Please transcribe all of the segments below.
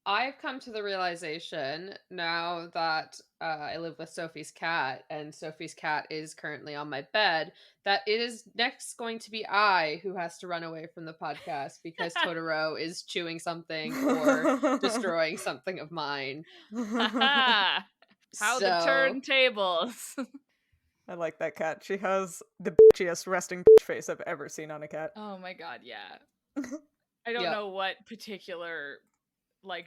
I've come to the realization now that I live with Sophie's cat, and Sophie's cat is currently on my bed, that it is next going to be I who has to run away from the podcast because Totoro is chewing something or destroying something of mine. Ha! How the So, turntables. I like that cat. She has the bitchiest resting bitch face I've ever seen on a cat. Oh my god, yeah. I don't Yep. know what particular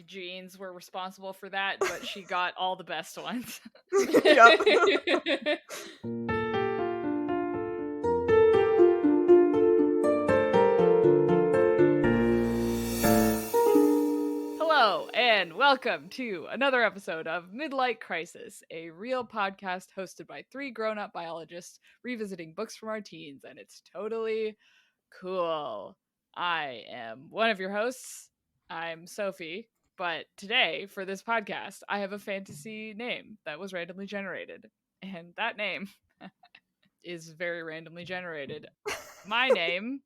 genes were responsible for that, but she got all the best ones. Yep. Hello, and welcome to another episode of Midlight Crisis, a real podcast hosted by three grown-up biologists revisiting books from our teens, and it's totally cool. I am one of your hosts. I'm Sophie, but today, for this podcast, I have a fantasy name that was randomly generated, and that name is very randomly generated. My name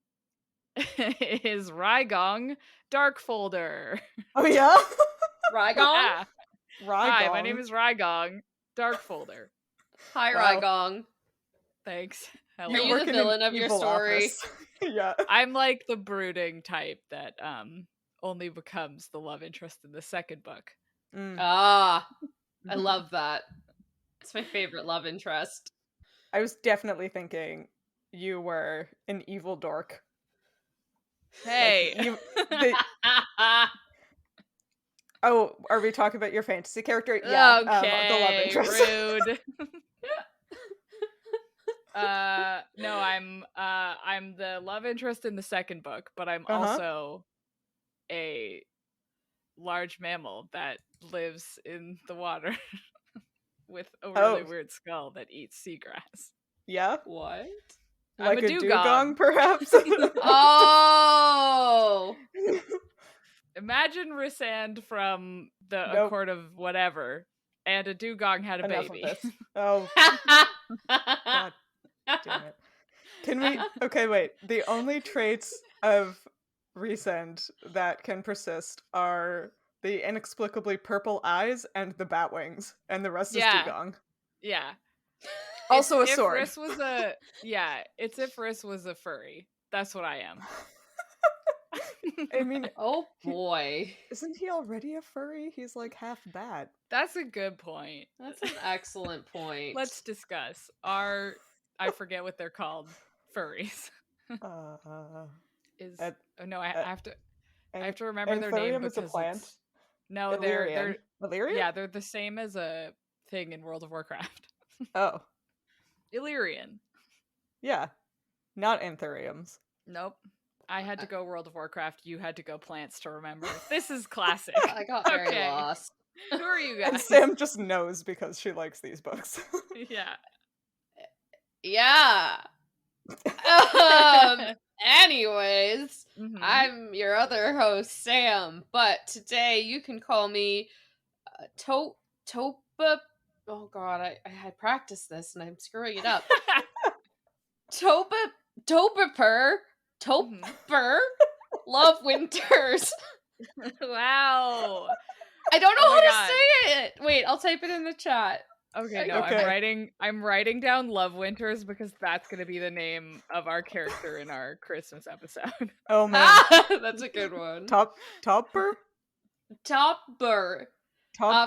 is Rygong Darkfolder. Oh yeah? Rygong? Yeah. Rygong. Hi, my name is Rygong Darkfolder. Hi, Wow. Rygong. Thanks. Are Hello. you the work in villain an of your evil story? office. Yeah. I'm like the brooding type that only becomes the love interest in the second book. Mm. Ah, I Mhm. love that. It's my favorite love interest. I was definitely thinking you were an evil dork. Hey. Oh, are we talking about your fantasy character? Yeah. The love Okay, interest. rude. No, I'm the love interest in the second book, but I'm also a large mammal that lives in the water with a really weird skull that eats seagrass. Yeah. What? Like I'm a dugong, perhaps? Oh! Imagine Rysand from the Nope. Accord of Whatever, and a dugong had a Enough baby. of this. Oh, God damn it. Can we... Okay, wait. The only traits of Resend that can persist are the inexplicably purple eyes and the bat wings, and the rest Yeah. is dugong. Yeah. Also a if sword. Rys was a it's if Rys was a furry. That's what I am. I mean, Oh boy. isn't he already a furry? He's like half bat. That's a good point. That's an excellent point. Let's discuss. I forget what they're called. Furries. I have to remember their name Anthurium is a because plant. no, Illyrian. they're Illyrian? yeah, they're the same as a thing in World of Warcraft. Oh. Illyrian. Yeah. Not anthuriums. Nope. I had to go World of Warcraft. You had to go plants to remember. This is classic. I got very Okay. lost. Who are you guys? And Sam just knows because she likes these books. Yeah. Yeah. Anyways, Mhm. I'm your other host, Sam, but today you can call me Topa. Oh god, I had practiced this and I'm screwing it up. Toper, Love Winters. Wow. I don't know Oh my how God. to say it. Wait, I'll type it in the chat. Okay, no, Okay. I'm writing down Love Winters because that's gonna be the name of our character in our Christmas episode. Oh man. That's a good one. Topper? Topper. Topper?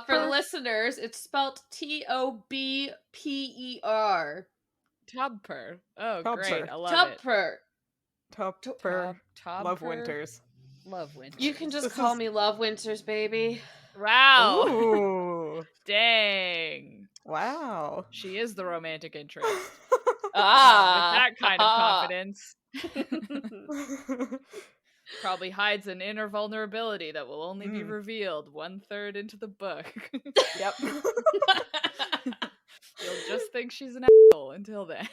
For the listeners, it's spelled Tobper. Topper. Oh, Topper. great. I love it. Topper. Topper. Love Winters. Love Winters. You can just This call is- me Love Winters, baby. Wow. Ooh. Dang. Wow. She is the romantic interest. With Ah. that kind of confidence. Probably hides an inner vulnerability that will only be revealed 1/3 into the book. Yep. You'll just think she's an asshole until then.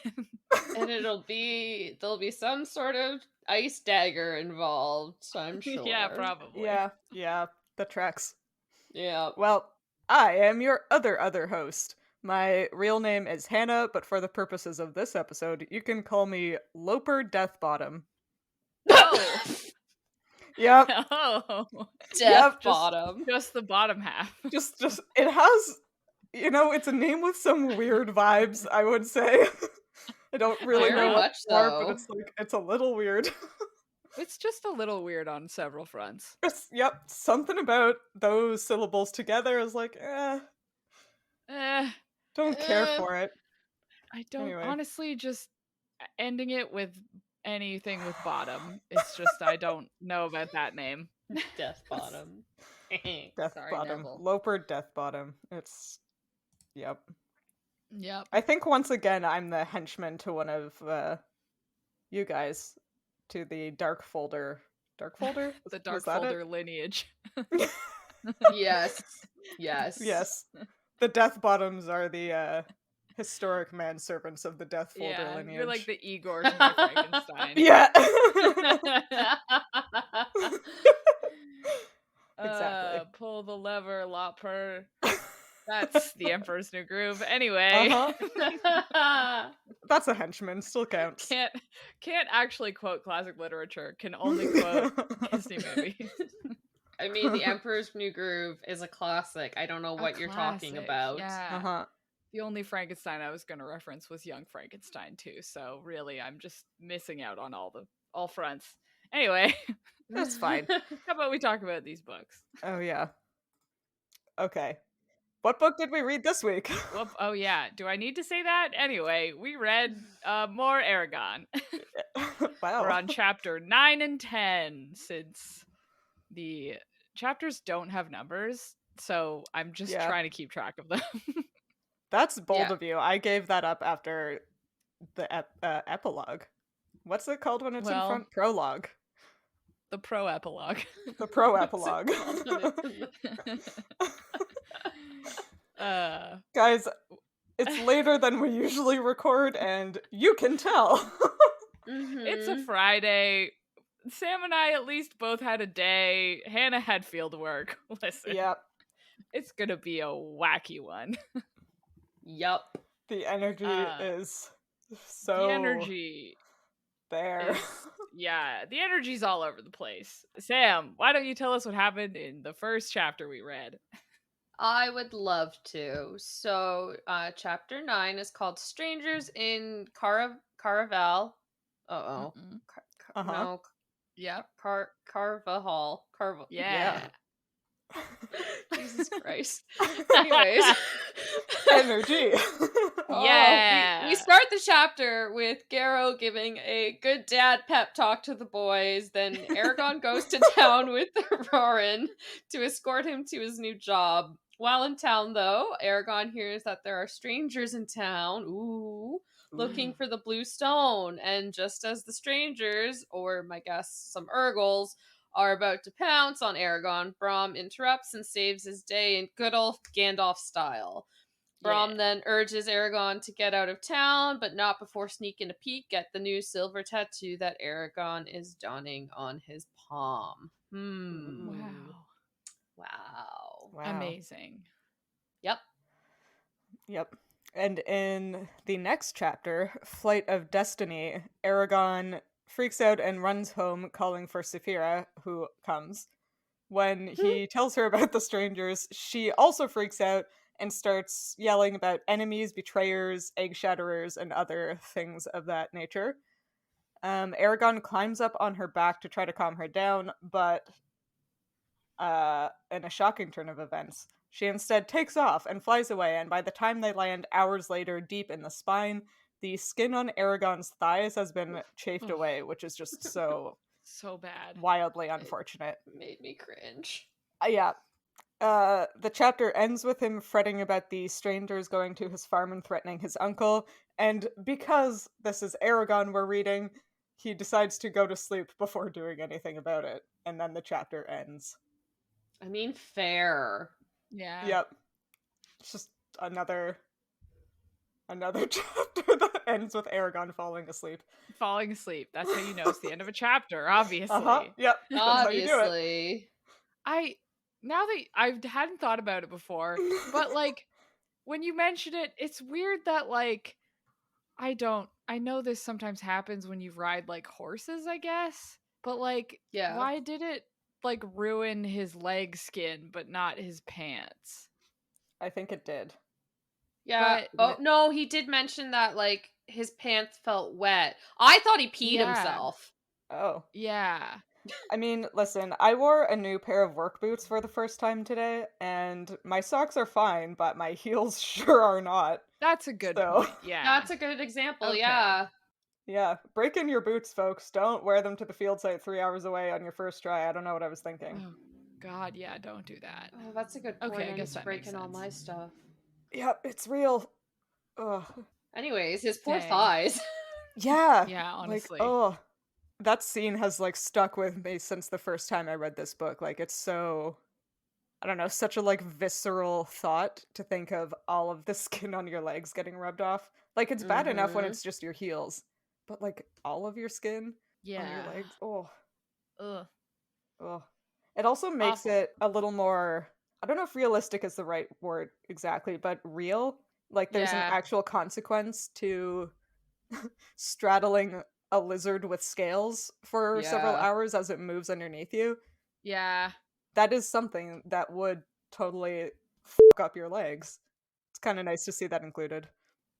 And there'll be some sort of ice dagger involved, I'm sure. Yeah, probably. Yeah, the tracks. Yeah. Well, I am your other host. My real name is Hannah, but for the purposes of this episode, you can call me Loper Deathbottom. Oh. Yep. Oh, Death Yep, bottom. just the bottom half. Just it has, it's a name with some weird vibes, I would say. I don't really Very know what much for, but so. it's like it's a little weird. It's just a little weird on several fronts. Yep, something about those syllables together is like, Eh, don't care Eh, for it. I don't Anyway. honestly just ending it with anything with bottom. It's just I don't know about that name. Death bottom. Death Sorry, Bottom. Neville. Loper Death Bottom. It's yep. Yep. I think once again I'm the henchman to one of you guys, to the Dark Folder. Dark Folder? The Was Dark that it? Folder lineage. Yes. Yes. Yes. The Death Bottoms are the historic manservants of the Death Folder Yeah, lineage. you're like the Igor to my Frankenstein. Yeah. Exactly. Pull the lever, Lopper. That's the Emperor's New Groove. Anyway, That's a henchman, still counts. can't actually quote classic literature. Can only quote Disney movies. I mean, The Emperor's New Groove is a classic. I don't know what you're talking Classic, about. Yeah. The only Frankenstein I was going to reference was Young Frankenstein too. So really, I'm just missing out on all fronts. Anyway, That's fine. how about we talk about these books? Oh yeah. Okay. What book did we read this week? Whoop, oh yeah, do I need to say that? Anyway, we read more Aragon. Wow. We're on chapter 9 and 10 since the chapters don't have numbers, so I'm just trying to keep track of them. That's bold of you. I gave that up after the epilogue. What's it called when it's in front? Prologue. The pro epilogue. The pro epilogue. Guys, it's later than we usually record, and you can tell. It's a Friday. Sam and I at least both had a day. Hannah had field work. Listen. Yep. It's gonna be a wacky one. Yup. The energy is so... The energy... there. Yeah, the energy's all over the place. Sam, why don't you tell us what happened in the first chapter we read? I would love to. So, chapter 9 is called Strangers in Carvahall. Uh-oh. No. Yep. Carvahall. Yeah. Jesus Christ. Anyways. Energy. Yeah. We start the chapter with Garrow giving a good dad pep talk to the boys. Then Aragon goes to town with Roran to escort him to his new job. While in town, though, Aragon hears that there are strangers in town. Looking for the blue stone. And just as the strangers, or my guess, some Urgles, are about to pounce on Aragon, Brom interrupts and saves his day in good old Gandalf style. Brom then urges Aragon to get out of town, but not before sneaking a peek at the new silver tattoo that Aragon is donning on his palm. Wow. Amazing. Yep. And in the next chapter, Flight of Destiny, Aragon freaks out and runs home calling for Saphira, who comes. When he tells her about the strangers, she also freaks out and starts yelling about enemies, betrayers, egg shatterers, and other things of that nature. Aragon climbs up on her back to try to calm her down, but in a shocking turn of events, she instead takes off and flies away, and by the time they land hours later deep in the spine, the skin on Aragon's thighs has been chafed away, which is just so bad. Wildly unfortunate. It made me cringe. Yeah. The chapter ends with him fretting about the strangers going to his farm and threatening his uncle, and because this is Aragon we're reading, he decides to go to sleep before doing anything about it, and then the chapter ends. I mean, fair. Yeah. Yep. It's just another chapter that ends with Aragon falling asleep. Falling asleep. That's how you know it's the end of a chapter, obviously. Yep. That's how you do it. Obviously. Now that I hadn't thought about it before, but like when you mention it, it's weird that like I know this sometimes happens when you ride like horses, I guess. But like why did it like ruin his leg skin, but not his pants. I think it did. Yeah. But Oh, no, he did mention that, like, his pants felt wet. I thought he peed Yeah. himself. Oh. yeah. I mean, listen, I wore a new pair of work boots for the first time today, and my socks are fine, but my heels sure are not. That's a good So, point. Yeah. That's a good example, Okay. yeah. yeah, break in your boots, folks. Don't wear them to the field site 3 hours away on your first try. I don't know what I was thinking. Oh god, yeah, don't do that. Oh, that's a good point. Okay, I I guess need to that break makes in all sense. my stuff. Yep, it's real. Ugh. Anyways, his poor Dang. thighs. Yeah. Yeah, Like, honestly. oh, that scene has like stuck with me since the first time I read this book. Like, it's so, I don't know, such a like visceral thought to think of all of the skin on your legs getting rubbed off. Like, it's bad enough when Mhm. it's just your heels, but like all of your skin on your Yeah. legs. Oh, Ugh. oh. It also makes Awful. it a little more, I don't know if realistic is the right word exactly, but real. Like, there's an Yeah. actual consequence to straddling a lizard with scales for several Yeah. hours as it moves underneath you. Yeah. That is something that would totally fuck up your legs. It's kind of nice to see that included.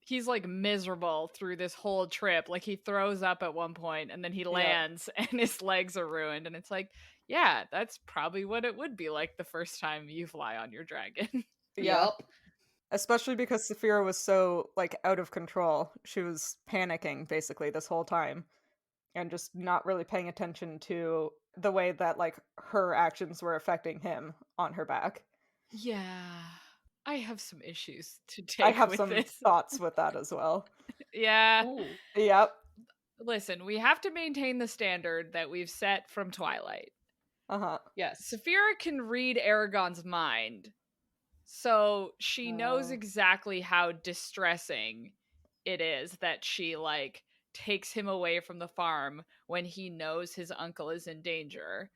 He's like miserable through this whole trip. Like he throws up at one point and then he Yeah. lands and his legs are ruined. And it's like, yeah, that's probably what it would be like the first time you fly on your dragon. Yeah. Yup. Especially because Saphira was so, like, out of control. She was panicking, basically, this whole time. And just not really paying attention to the way that, like, her actions were affecting him on her back. Yeah. I have some issues to I take have with some this. thoughts with that as well. Yeah. Ooh. Yep. Listen, we have to maintain the standard that we've set from Twilight. Uh-huh. Yes. Saphira can read Aragon's mind, so she knows Oh. exactly how distressing it is that she, like, takes him away from the farm when he knows his uncle is in danger.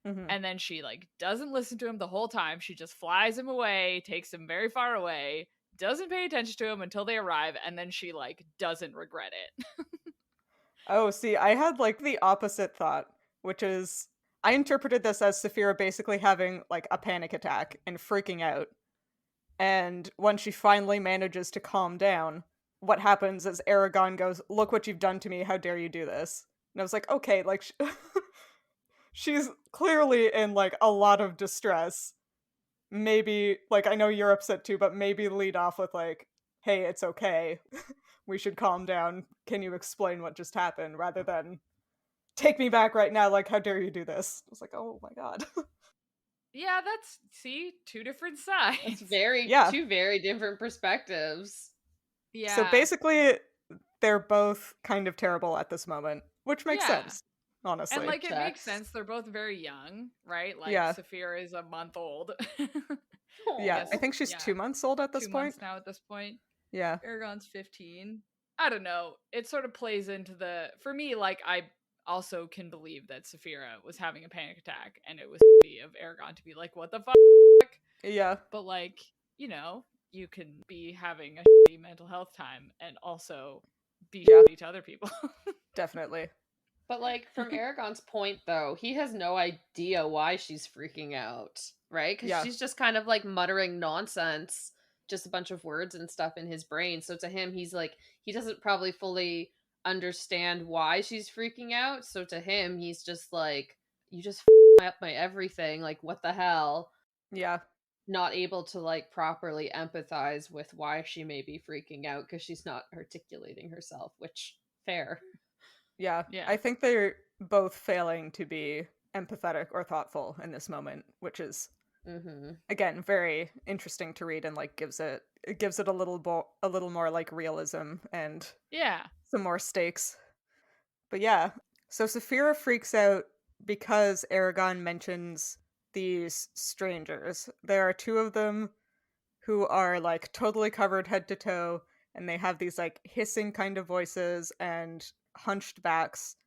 Mm-hmm. And then she, like, doesn't listen to him the whole time. She just flies him away, takes him very far away, doesn't pay attention to him until they arrive, and then she, like, doesn't regret it. Oh, see, I had, like, the opposite thought, which is, I interpreted this as Saphira basically having, like, a panic attack and freaking out. And when she finally manages to calm down, what happens is Aragon goes, "Look what you've done to me, how dare you do this?" And I was like, okay, like, she's clearly in, like, a lot of distress. Maybe, like, I know you're upset too, but maybe lead off with, like, "Hey, it's okay. We should calm down. Can you explain what just happened?" Rather than, "Take me back right now, like, how dare you do this?" I was like, oh my god. Yeah, that's, see, two different sides. It's very Yeah. two very different perspectives. Yeah. So basically, they're both kind of terrible at this moment, which makes Yeah. sense, honestly. And, like, it makes Checks. sense. They're both very young, right? Like, Yeah. Saphira is a month old. Yeah, Yes, I think she's yeah. 2 months old at this 2 point. months now at this point. Yeah. Aragon's 15. I don't know. It sort of plays into the, for me, like, I also can believe that Saphira was having a panic attack and it was of Aragon to be like, what the fuck? Yeah. But, like, you know, you can be having a shitty mental health time and also be Yeah. shitty to other people. Definitely. But, like, from Aragon's point, though, he has no idea why she's freaking out, right? Because Yeah. she's just kind of, like, muttering nonsense, just a bunch of words and stuff in his brain. So to him, he's like, he doesn't probably fully understand why she's freaking out. So to him, he's just like, you just up my everything. Like, what the hell? Yeah. Not able to, like, properly empathize with why she may be freaking out because she's not articulating herself, which, fair. Yeah. Yeah. I think they're both failing to be empathetic or thoughtful in this moment, which is Mm-hmm. again very interesting to read and like gives it a little more like realism and Yeah. some more stakes. But yeah, so Saphira freaks out because Aragon mentions these strangers. There are two of them who are like totally covered head to toe, and they have these like hissing kind of voices and hunched backs.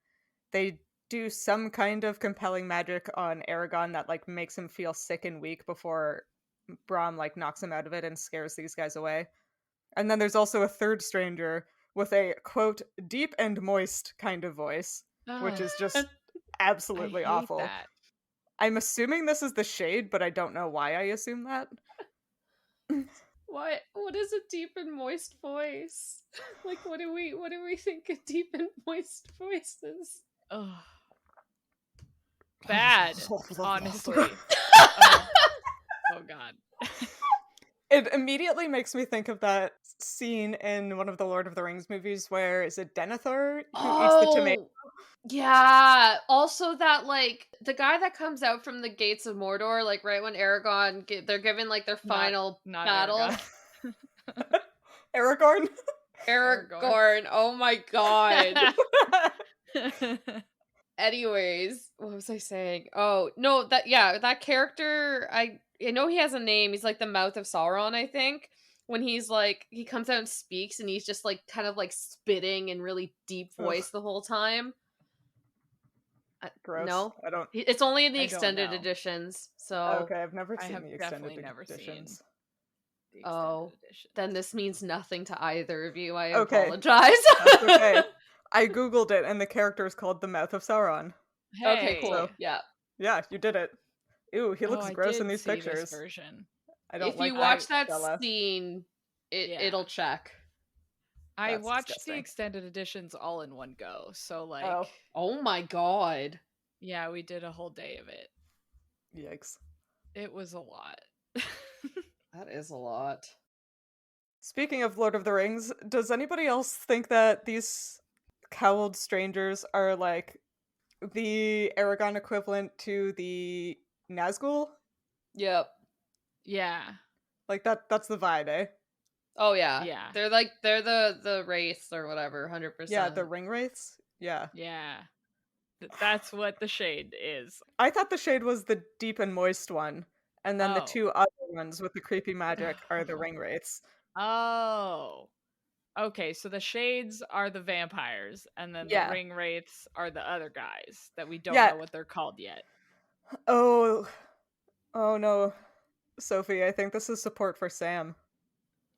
They do some kind of compelling magic on Aragon that like makes him feel sick and weak before Brahm like knocks him out of it and scares these guys away. And then there's also a third stranger with a quote deep and moist kind of voice, which is just I absolutely hate awful. that. I'm assuming this is the shade, but I don't know why I assume that. What is a deep and moist voice? Like what do we think a deep and moist voice is? Ugh. Bad, honestly. Oh god. It immediately makes me think of that scene in one of the Lord of the Rings movies where is it Denethor who eats the tomato? Yeah. Also, that like the guy that comes out from the gates of Mordor, like right when they're given like their final not battle. Aragorn. Aragorn. Oh my god. Anyways, what was I saying? Oh no, that character. I know he has a name. He's like the mouth of Sauron, I think. When he's like he comes out and speaks, and he's just like kind of like spitting in really deep voice the whole time. Gross. No, I don't. It's only in the I don't extended know. editions. So Okay, I've never seen the extended never seen editions. the extended editions. Then this means nothing to either of you. I Okay. apologize. That's okay. I googled it, and the character is called the Mouth of Sauron. Hey. Okay, cool. So- Yeah. Yeah, you did it. Ew, he looks I gross did in these see this pictures. version. I don't If like you watch that Bella. scene, it'll check. I That's watched disgusting. the extended editions all in one go, so like, Oh my god. yeah, we did a whole day of it. Yikes. It was a lot. That is a lot. Speaking of Lord of the Rings, does anybody else think that these cowled strangers are like the Aragon equivalent to the Nazgul? Yep. Yeah. Like that's the vibe, eh? Oh yeah. Yeah. They're the wraiths or whatever, 100%. Yeah, the ring wraiths. Yeah. Yeah. That's what the shade is. I thought the shade was the deep and moist one, and then the Oh. two other ones with the creepy magic are the ring wraiths. Oh. Okay, so the shades are the vampires, and then the ring wraiths are the other guys that we don't know what they're called yet. Oh no, Sophie, I think this is support for Sam.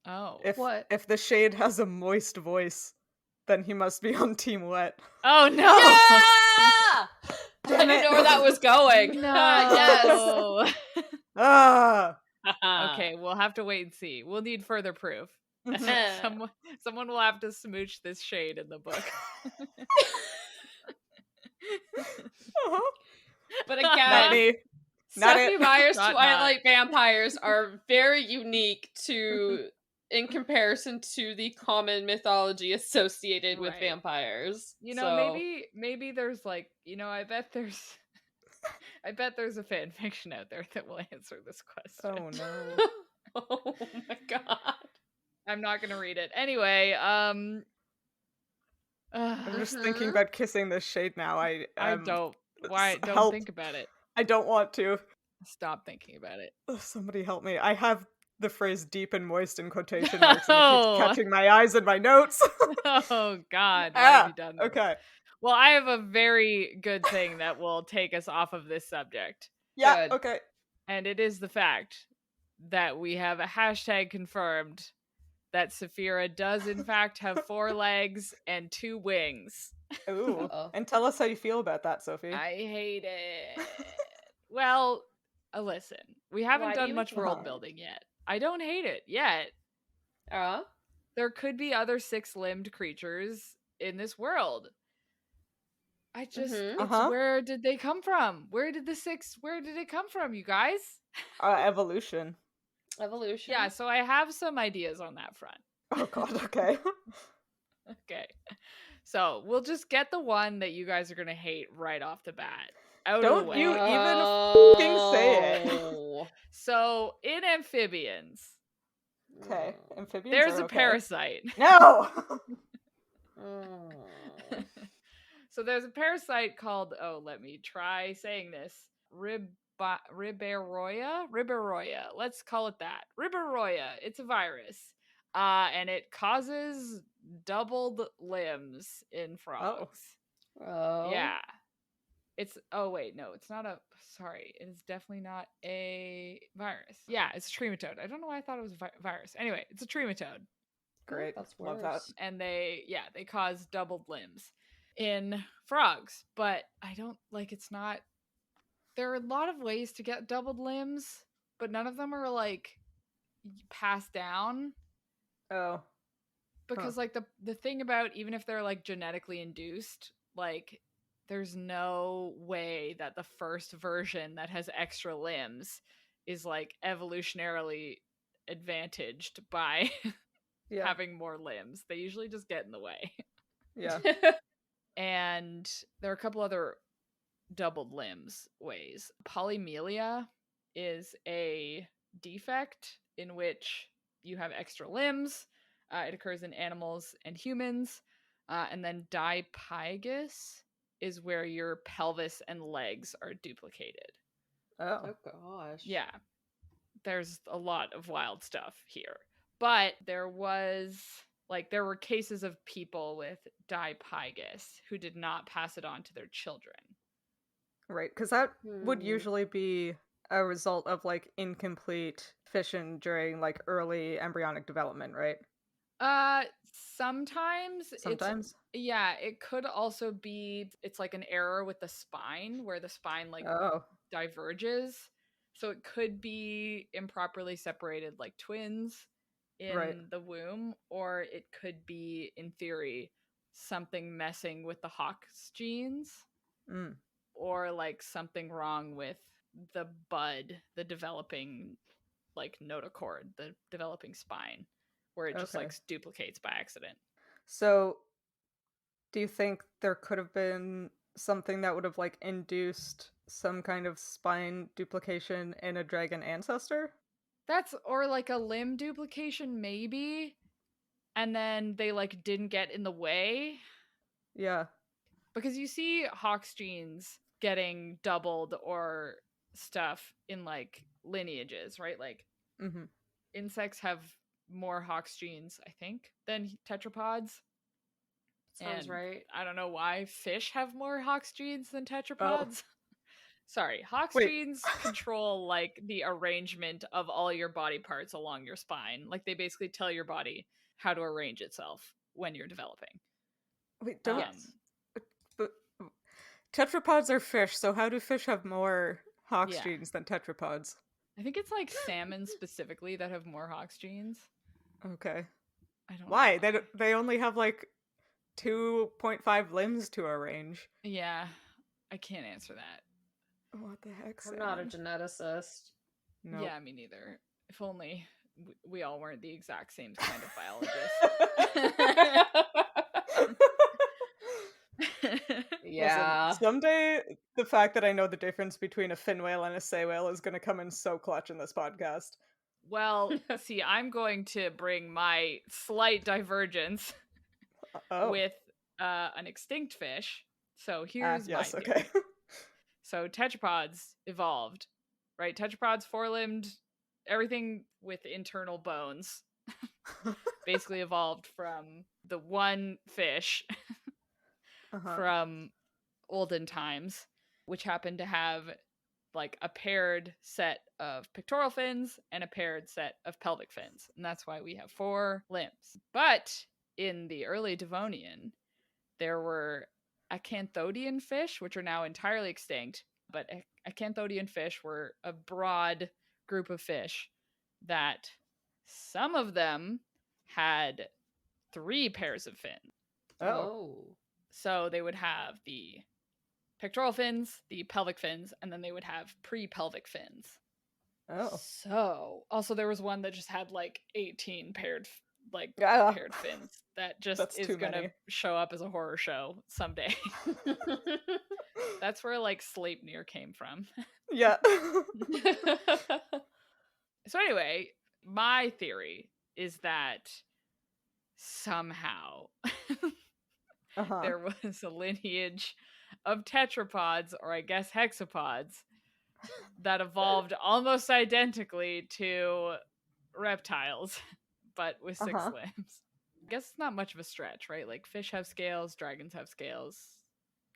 Oh. What? If the shade has a moist voice, then he must be on Team Wet. Oh no! Yeah! I didn't know where that was going. No. Yes. Ah. Okay, we'll have to wait and see. We'll need further proof. Someone will have to smooch this shade in the book. But again, Not me. Sophie Meyer's Not Twilight vampires are very unique in comparison to the common mythology associated with vampires. You know, maybe there's like, you know, I bet there's a fan fiction out there that will answer this question. Oh no. Oh my god. I'm not gonna read it. Anyway, I'm just thinking about kissing this shade now. I don't. Why? Don't help. think about it. I don't want to. Stop thinking about it. Somebody help me. I have the phrase deep and moist in quotation marks and it keeps catching my eyes in my notes. Oh god, what have you done? Okay. Well, I have a very good thing that will take us off of this subject. Yeah, okay. And it is the fact that we have a hashtag confirmed that Saphira does in fact have 4 legs and 2 wings. Ooh. And tell us how you feel about that, Sophie. I hate it. Well, listen, we haven't done much world building yet. I don't hate it yet. There could be other 6-limbed creatures in this world. I just, where did they come from? Where did it come from, you guys? Evolution. Yeah, so I have some ideas on that front. Oh god, okay. Okay. So we'll just get the one that you guys are going to hate right off the bat. Don't you even fucking say it. So in amphibians. Okay, amphibians there's are a parasite. No! So there's a parasite called, let me try saying this, Riberoia? Let's call it that. Riberoia. It's a virus. And it causes doubled limbs in frogs. Oh. Yeah. It's, it's not it is definitely not a virus. Yeah, it's a trematode. I don't know why I thought it was a virus. Anyway, it's a trematode. Great. That's Love that. And they cause doubled limbs in frogs, but I don't, it's not there are a lot of ways to get doubled limbs, but none of them are like passed down. Oh. Because like the thing about, even if they're like genetically induced, like there's no way that the first version that has extra limbs is like evolutionarily advantaged by Yeah. having more limbs. They usually just get in the way. Yeah. And there are a couple other doubled limbs ways. Polymelia is a defect in which you have extra limbs. It occurs in animals and humans. And then dipygus is where your pelvis and legs are duplicated. Oh. Oh gosh. Yeah. There's a lot of wild stuff here. But there were cases of people with dipygus who did not pass it on to their children. Right, because that would usually be a result of like incomplete fission during like early embryonic development, right? Sometimes. It could also be it's like an error with the spine where the spine like diverges. So it could be improperly separated like twins in the womb, or it could be, in theory, something messing with the Hox genes. Or like something wrong with the bud, the developing like notochord, the developing spine, where it just like duplicates by accident. So do you think there could have been something that would have like induced some kind of spine duplication in a dragon ancestor? Or like a limb duplication maybe, and then they like didn't get in the way. Yeah. Because you see Hox genes getting doubled or stuff in like lineages, right? Like insects have more Hox genes, I think, than tetrapods. Sounds right. I don't know why fish have more Hox genes than tetrapods. Sorry, Hox genes control like the arrangement of all your body parts along your spine. Like they basically tell your body how to arrange itself when you're developing. Wait, don't but tetrapods are fish, so how do fish have more Hox genes than tetrapods? I think it's like salmon specifically that have more Hox genes. Okay. I don't Why? know. They only have like 2.5 limbs to arrange. Yeah, I can't answer that. What the heck? I'm not a geneticist. No. Yeah, me neither. If only we all weren't the exact same kind of biologist. Yeah. Listen, someday the fact that I know the difference between a fin whale and a sei whale is going to come in so clutch in this podcast. Well, see, I'm going to bring my slight divergence with an extinct fish. So here's my theory. Okay. So tetrapods evolved, right? Tetrapods, four-limbed, everything with internal bones, basically evolved from the one fish from olden times, which happened to have like a paired set of pectoral fins and a paired set of pelvic fins. And that's why we have 4 limbs. But in the early Devonian, there were acanthodian fish, which are now entirely extinct. But acanthodian fish were a broad group of fish that some of them had 3 pairs of fins. So they would have the pectoral fins, the pelvic fins, and then they would have pre-pelvic fins. So also there was one that just had like 18 paired fins that just is gonna show up as a horror show someday. That's where like Sleipnir came from. Yeah. So anyway, my theory is that somehow there was a lineage of tetrapods, or I guess hexapods, that evolved almost identically to reptiles, but with 6 limbs. I guess it's not much of a stretch, right? Like fish have scales, dragons have scales.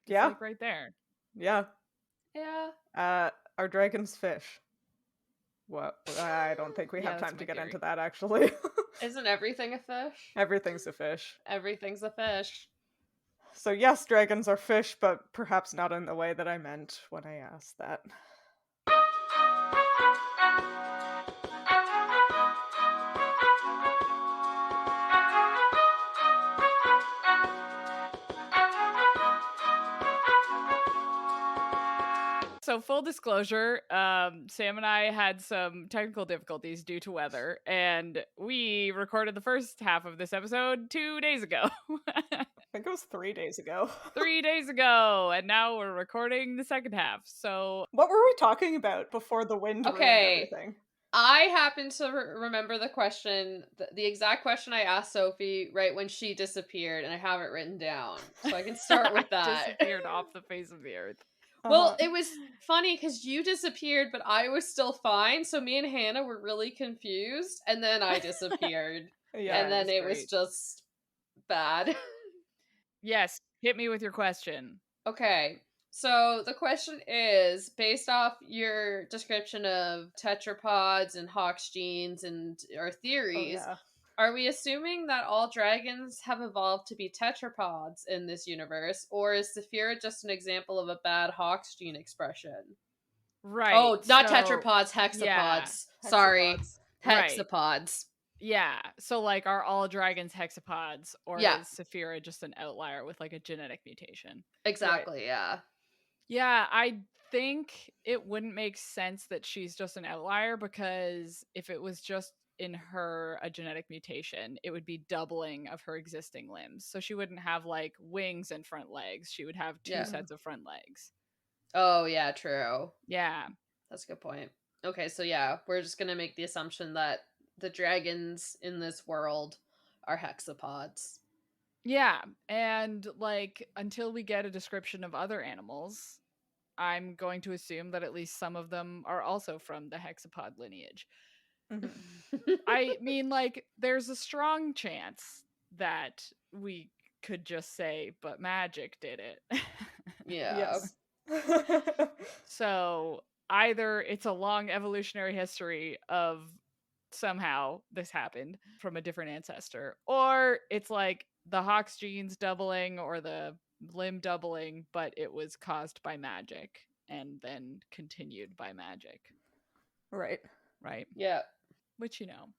It's like right there. Yeah. Yeah. Are dragons fish? What? I don't think we have time to get into that, actually. Isn't everything a fish? Everything's a fish. Everything's a fish. So yes, dragons are fish, but perhaps not in the way that I meant when I asked that. So full disclosure, Sam and I had some technical difficulties due to weather, and we recorded the first half of this episode 2 days ago. I think it was 3 days ago. 3 days ago, and now we're recording the second half. So What were we talking about before the wind ruined Okay. everything? I happen to remember the question, the exact question I asked Sophie right when she disappeared, and I have it written down. So I can start with that. disappeared off the face of the earth. Well, it was funny because you disappeared, but I was still fine. So me and Hannah were really confused, and then I disappeared. Yeah, and then it was great. just bad. Yes, hit me with your question. Okay, so the question is based off your description of tetrapods and Hawk's genes and our theories. Oh, yeah. Are we assuming that all dragons have evolved to be tetrapods in this universe, or is Saphira just an example of a bad Hawk's gene expression? Right. Oh, not so, tetrapods, hexapods. yeah, Sorry. Hexapods. Right. Hexapods. Yeah. So like are all dragons hexapods, or Yeah. is Saphira just an outlier with like a genetic mutation? Exactly, yeah. Yeah, I think it wouldn't make sense that she's just an outlier, because if it was just in her a genetic mutation, it would be doubling of her existing limbs. So she wouldn't have like wings and front legs. She would have two Yeah. sets of front legs. Oh, yeah, true. Yeah. That's a good point. Okay, so yeah, we're just gonna make the assumption that the dragons in this world are hexapods. Yeah, and like until we get a description of other animals, I'm going to assume that at least some of them are also from the hexapod lineage. I mean, like, there's a strong chance that we could just say, but magic did it. Yeah. Yes. So either it's a long evolutionary history of somehow this happened from a different ancestor, or it's like the Hawk's genes doubling or the limb doubling, but it was caused by magic and then continued by magic. Right. Right? Yeah. Which, you know,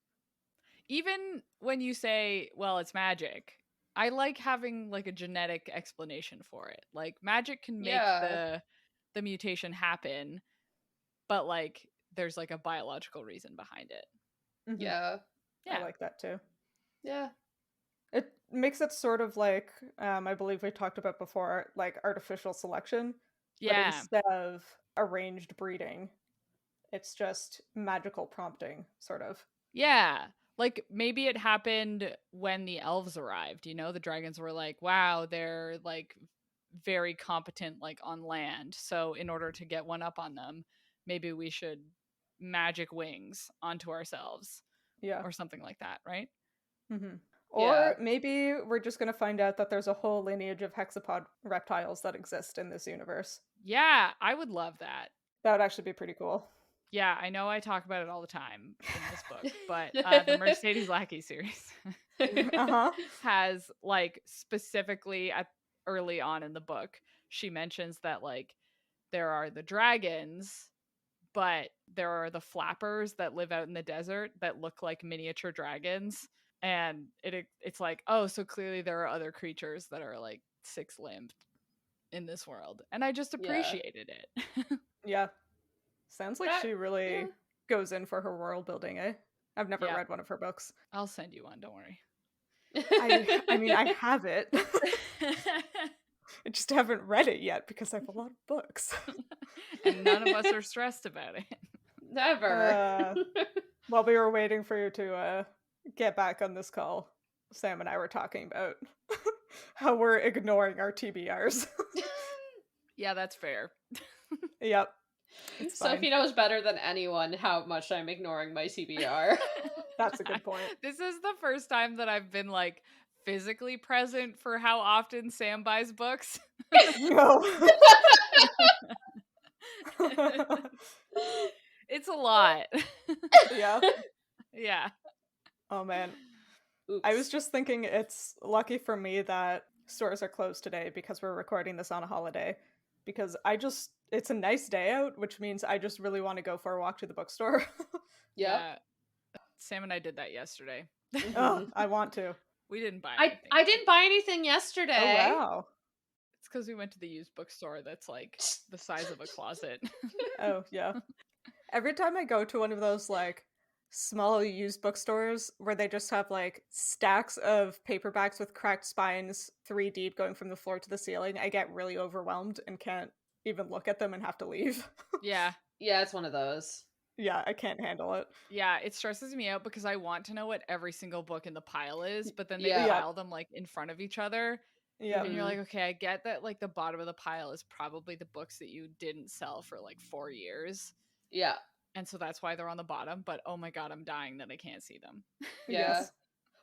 even when you say, well, it's magic, I like having like a genetic explanation for it. Like magic can make the mutation happen, but like there's like a biological reason behind it. Mhm. Yeah. I like that too. Yeah. It makes it sort of like, I believe we talked about before, like artificial selection. Yeah. But instead of arranged breeding, it's just magical prompting, sort of. Yeah. Like maybe it happened when the elves arrived, you know, the dragons were like, wow, they're like very competent like on land. So in order to get one up on them, maybe we should magic wings onto ourselves. Yeah. Or something like that, right? Mm-hmm. Or maybe we're just going to find out that there's a whole lineage of hexapod reptiles that exist in this universe. Yeah, I would love that. That would actually be pretty cool. Yeah, I know I talk about it all the time in this book, but the Mercedes Lackey series has like specifically early on in the book, she mentions that like there are the dragons, but there are the flappers that live out in the desert that look like miniature dragons. And it's like, oh, so clearly there are other creatures that are like six-limbed in this world. And I just appreciated it. Yeah. Sounds like she really goes in for her world building, eh? I've never read one of her books. I'll send you one, don't worry. I mean, I have it. I just haven't read it yet because I have a lot of books. And none of us are stressed about it. Never. While we were waiting for you to get back on this call, Sam and I were talking about how we're ignoring our TBRs. Yeah, that's fair. Yep. Sophie knows better than anyone how much I'm ignoring my TBR. That's a good point. This is the first time that I've been like physically present for how often Sam buys books. No. It's a lot. Yeah. Yeah. Oh man. Oops. I was just thinking it's lucky for me that stores are closed today because we're recording this on a holiday. Because it's a nice day out, which means I just really want to go for a walk to the bookstore. Yep. Yeah. Sam and I did that yesterday. Oh, I want to. We didn't buy I anything. I didn't buy anything Oh, yesterday. wow. It's because we went to the used bookstore that's like the size of a closet. Oh, yeah. Every time I go to one of those, like, small used bookstores where they just have, like, stacks of paperbacks with cracked spines 3 deep going from the floor to the ceiling, I get really overwhelmed and can't even look at them and have to leave. Yeah. Yeah, it's one of those. Yeah, I can't handle it. Yeah, it stresses me out because I want to know what every single book in the pile is, but then they Yeah. pile them like in front of each other. Yeah. And you're Mhm. like, okay, I get that like the bottom of the pile is probably the books that you didn't sell for like 4 years. Yeah. And so that's why they're on the bottom, but oh my god, I'm dying that I can't see them. Yeah. Yes.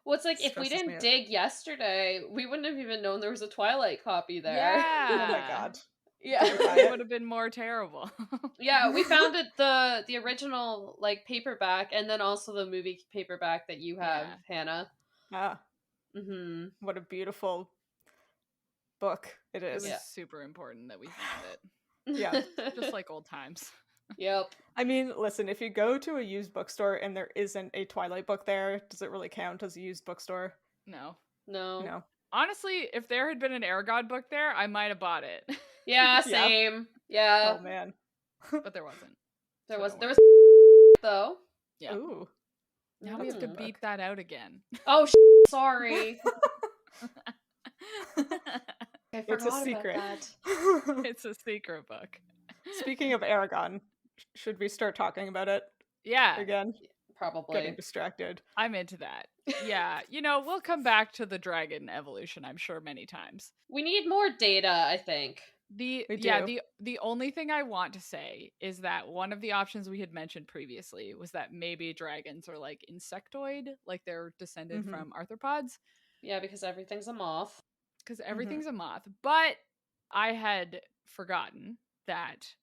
Well, it's like if we Stresses me didn't out. dig yesterday, we wouldn't have even known there was a Twilight copy there. Yeah. Oh my god. Yeah. It would have been more terrible. Yeah, we found it the original like paperback and then also the movie paperback that you have, Yeah. Hannah. Ah, Mhm. what a beautiful book it It is. was Yeah. super important that we found it. Yeah. Just like old times. Yep. I mean, listen, if you go to a used bookstore and there isn't a Twilight book there, does it really count as a used bookstore? No. No. No. Honestly, if there had been an Aragon book there, I might have bought it. Yeah, Yeah. same. Yeah. Oh man. But there wasn't. there so was don't there worry. was though. Yeah. Ooh. Now we have to Mm. beat that out again. Oh, sorry. I forgot It's a about secret. that. It's a secret book. Speaking of Aragon, should we start talking about it Yeah, again? Probably. Getting distracted. I'm into that. Yeah, we'll come back to the dragon evolution, I'm sure, many times. We need more data, I think. We do. The only thing I want to say is that one of the options we had mentioned previously was that maybe dragons are like insectoid, like they're descended Mhm. from arthropods, Yeah, because everything's a moth. because everything's a moth. But I had forgotten that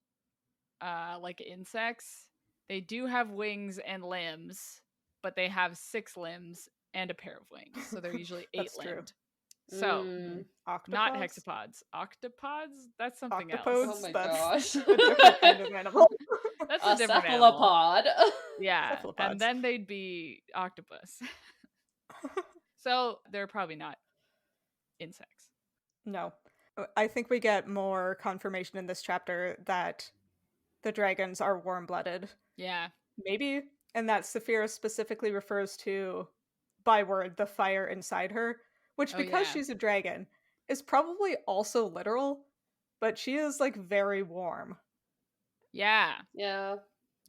like insects, they do have wings and limbs, but they have 6 limbs and a pair of wings, so they're usually 8 That's true. limbed. So Mm. not Octopods? hexapods. Octopods? That's something else. Octopods? Oh my That's gosh. a different kind of animal. That's A a different animal. cephalopod. Yeah, Cephalopods. and then they'd be octopus. So they're probably not insects. No. I think we get more confirmation in this chapter that the dragons are warm-blooded. Yeah. Maybe. And that Saphira specifically refers to, by word, the fire inside her, which, Oh, because yeah. she's a dragon, is probably also literal, but she is, like, very warm. Yeah. Yeah.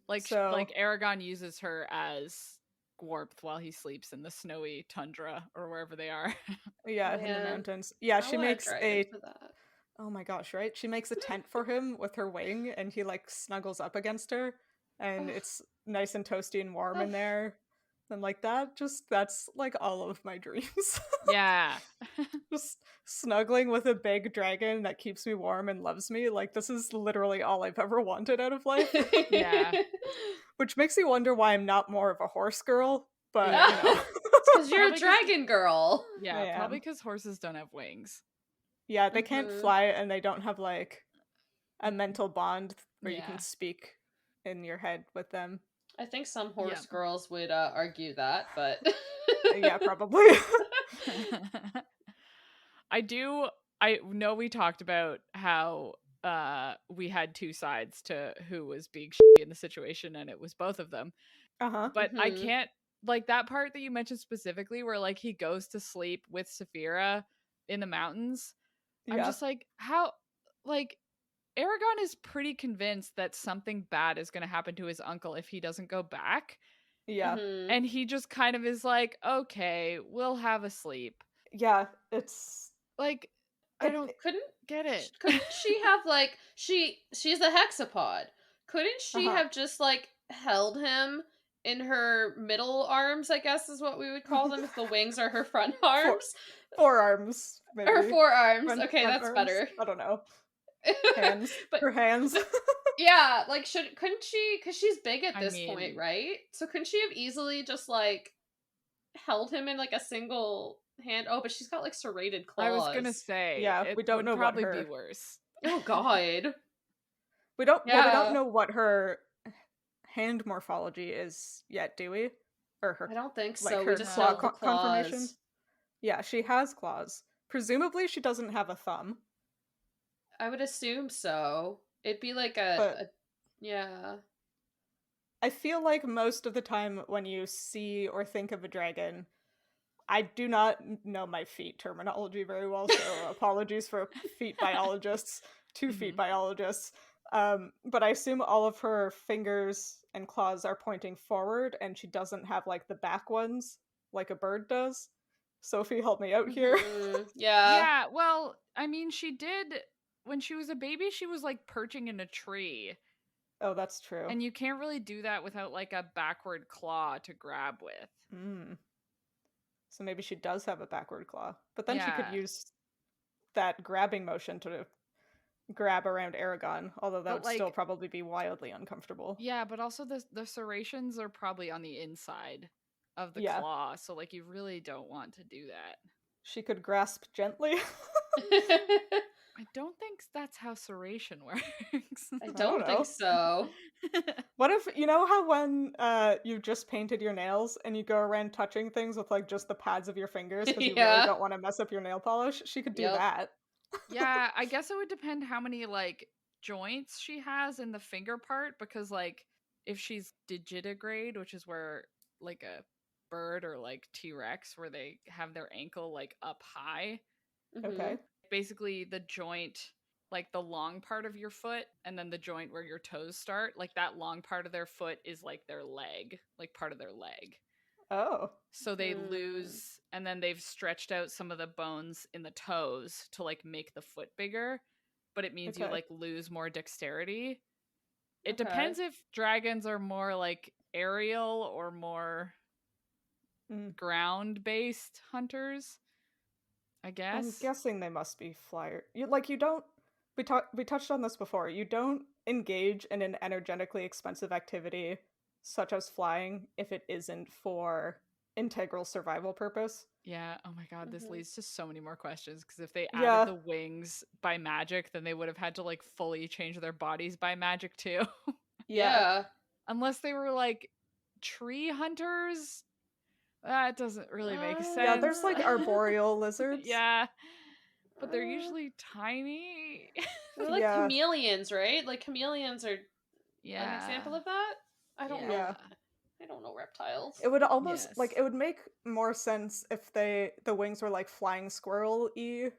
Like So- like Aragon uses her as warmth while he sleeps in the snowy tundra or wherever they are. Yeah, in the Man. mountains. Yeah, I she want a makes dragon for that. Oh my gosh, right? She makes a tent for him with her wing, and he, like, snuggles up against her, and Ugh. it's nice and toasty and warm in Ugh. there. And, like, that's, like, all of my dreams. Yeah. Just snuggling with a big dragon that keeps me warm and loves me. Like, this is literally all I've ever wanted out of life. Yeah. Which makes me wonder why I'm not more of a horse girl, but, Yeah. you know. Because you're a Probably 'cause- dragon girl. Yeah, I probably am. because horses don't have wings. Yeah, they can't Mhm. fly and they don't have, like, a mental bond where you Yeah. can speak in your head with them. I think some horse Yeah. girls would argue that, but Yeah, probably. I know we talked about how we had 2 sides to who was being shitty in the situation, and it was both of them. Uh-huh. But I Mhm. can't, like, that part that you mentioned specifically where like he goes to sleep with Saphira in the mountains. I'm Yeah. just like, how, like, Aragon is pretty convinced that something bad is going to happen to his uncle if he doesn't go back. Yeah. Mhm. And he just kind of is like, okay, we'll have a sleep. Yeah, it's Like, I It- don't couldn't get it. couldn't she have like she's a hexapod? Couldn't she Uh-huh. have just like held him in her middle arms, I guess is what we would call them if the wings are her front arms? forearms, maybe. Her forearms. Front- Okay, front that's arms? better. I don't know. Hands. But Her hands. yeah, like couldn't she, because she's big at I this mean- point, right? So couldn't she have easily just like held him in like a single hand? Oh, but she's got like serrated claws. I was gonna say, Yeah, it we don't would know what probably her- be worse. Oh God. We don't Yeah. know what her hand morphology is yet, do we? Or her I don't think like so. her We just claw know the conformation? claws. Yeah, she has claws. Presumably she doesn't have a thumb, I would assume so. It'd be like but yeah. I feel like most of the time when you see or think of a dragon, I do not know my feet terminology very well, so apologies for feet biologists, feet biologists. But I assume all of her fingers and claws are pointing forward, and she doesn't have like the back ones like a bird does. Sophie, help me out here. Mhm. Yeah. Yeah, well, I mean, she did, when she was a baby, she was like perching in a tree. Oh, that's true. And you can't really do that without like a backward claw to grab with. So maybe she does have a backward claw. But then she Yeah. could use that grabbing motion to grab around Aragon, although that But, would like- still probably be wildly uncomfortable. Yeah, but also the serrations are probably on the inside of the Yeah. claw, so like you really don't want to do that. She could grasp gently. I don't think that's how serration works. I don't don't know. think so. What if, you know how when you've just painted your nails and you go around touching things with like just the pads of your fingers because you Yeah. really don't want to mess up your nail polish? She could do Yep. that. Yeah, I guess it would depend how many like joints she has in the finger part, because like if she's digitigrade, which is where like a bird or like T-Rex where they have their ankle like up high, Mhm. Okay. basically the joint, like the long part of your foot and then the joint where your toes start, like that long part of their foot is like their leg, like part of their leg. Oh. So they Mm. lose, and then they've stretched out some of the bones in the toes to like make the foot bigger, but it means you Okay. like lose more dexterity. It Okay. depends if dragons are more like aerial or more Mm. ground-based hunters, I guess. I'm guessing they must be flyer. You don't. We touched on this before. You don't engage in an energetically expensive activity such as flying if it isn't for integral survival purpose. Yeah, oh my god, this Mhm. leads to so many more questions, because if they Yeah. added the wings by magic, then they would have had to like fully change their bodies by magic too. Yeah. Unless they were like tree hunters. That doesn't really make sense. Yeah, there's like arboreal lizards. Yeah. But they're usually tiny. They're like Yeah. chameleons, right? Like chameleons are Yeah. an example of that. I don't know. Yeah. I don't know reptiles. It would almost Yes. like it would make more sense if the wings were like flying squirrel-y,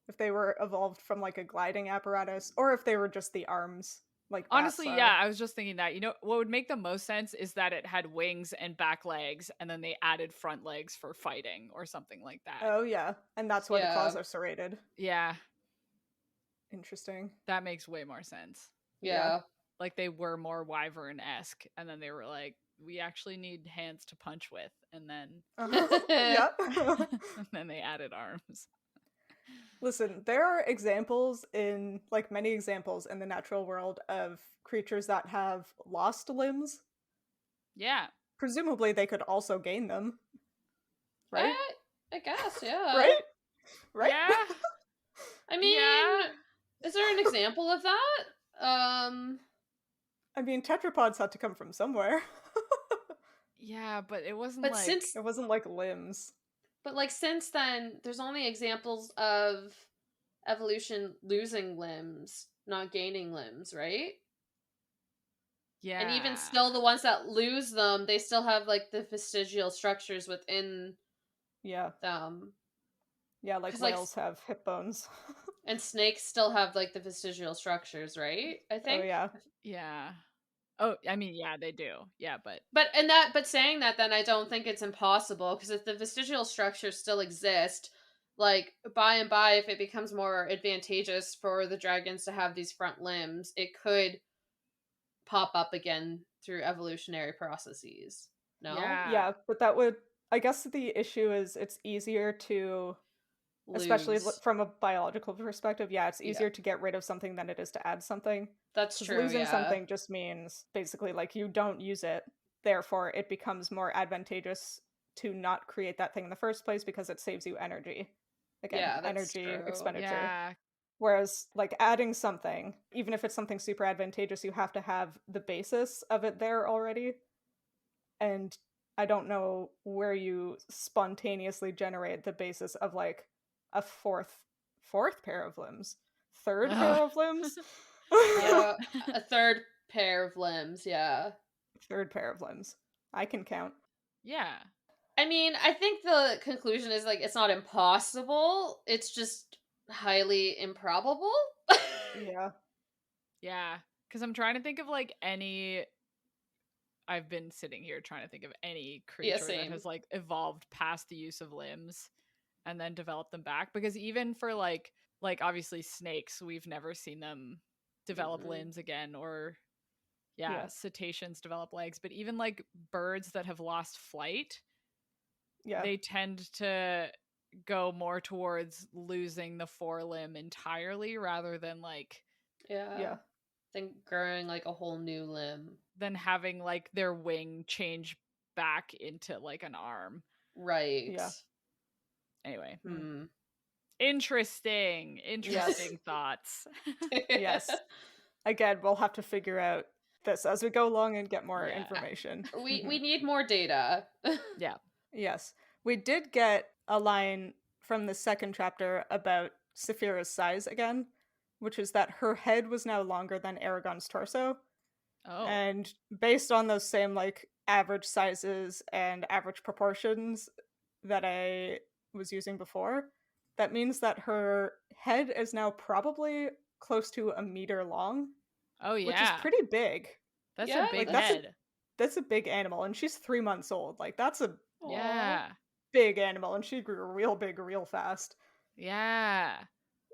if they were evolved from like a gliding apparatus, or if they were just the arms. Like Honestly, bats yeah, are. I was just thinking that. You know, what would make the most sense is that it had wings and back legs, and then they added front legs for fighting or something like that. Oh yeah, and that's why the claws Yeah. are serrated. Yeah, Interesting. that makes way more sense. Yeah. Like they were more wyvern-esque, and then they were like, we actually need hands to punch with, and then Yeah. and then they added arms. Listen, there are examples in like many examples in the natural world of creatures that have lost limbs. Yeah. Presumably they could also gain them. Right? I guess, yeah. Right? Right? Yeah. I mean, Yeah. is there an example of that? I mean, tetrapods had to come from somewhere. Yeah, but it wasn't But like since It wasn't like limbs. since then, there's only examples of evolution losing limbs, not gaining limbs, right? yeah. And even still, the ones that lose them, they still have like the vestigial structures within Yeah. them. Yeah, like 'Cause, like, whales have hip bones. And snakes still have like the vestigial structures, right? I think. Oh yeah. Yeah. Oh, I mean, yeah, they do. Yeah, but But saying that, then I don't think it's impossible, because if the vestigial structures still exist, like by and by, if it becomes more advantageous for the dragons to have these front limbs, it could pop up again through evolutionary processes. No, Yeah. Yeah, but that would I guess the issue is it's easier to especially Lose. from a biological perspective, yeah, it's Yeah. easier to get rid of something than it is to add something. That's 'Cause true. losing Yeah. something just means basically like you don't use it, therefore it becomes more advantageous to not create that thing in the first place because it saves you energy. Again, Yeah, that's energy true. expenditure. Yeah. Whereas, like, adding something, even if it's something super advantageous, you have to have the basis of it there already. And I don't know where you spontaneously generate the basis of, like, a fourth pair of limbs. Third pair of limbs? Yeah, a third pair of limbs, yeah. Third pair of limbs. I can count. Yeah. I mean, I think the conclusion is, like, it's not impossible, it's just highly improbable? Yeah. Yeah. Because I'm trying to think of like I've been sitting here trying to think of any Yeah, creature that same. has like evolved past the use of limbs and then developed them back. Because even for like obviously snakes, we've never seen them develop Mm-mm. limbs again, or Yeah. cetaceans develop legs. But even like birds that have lost flight, Yeah. they tend to go more towards losing the forelimb entirely rather than like Yeah. Think growing, like, a whole new limb. than having like their wing change back into like an arm. Right. Yeah. Anyway, Hmm. interesting Yes. thoughts. Yes. Again, we'll have to figure out this as we go along and get more Yeah. information. We need more data. Yeah. Yes. We did get a line from the second chapter about Saphira's size again, which is that her head was now longer than Aragon's torso. Oh. And based on those same, like, average sizes and average proportions that I was using before, that means that her head is now probably close to a meter long, Oh which is yeah. pretty big. That's Yeah, a big Like, that's a head. that's a big animal, and she's 3 months old. Like, that's a Yeah. big animal, and she grew real big real fast. Yeah.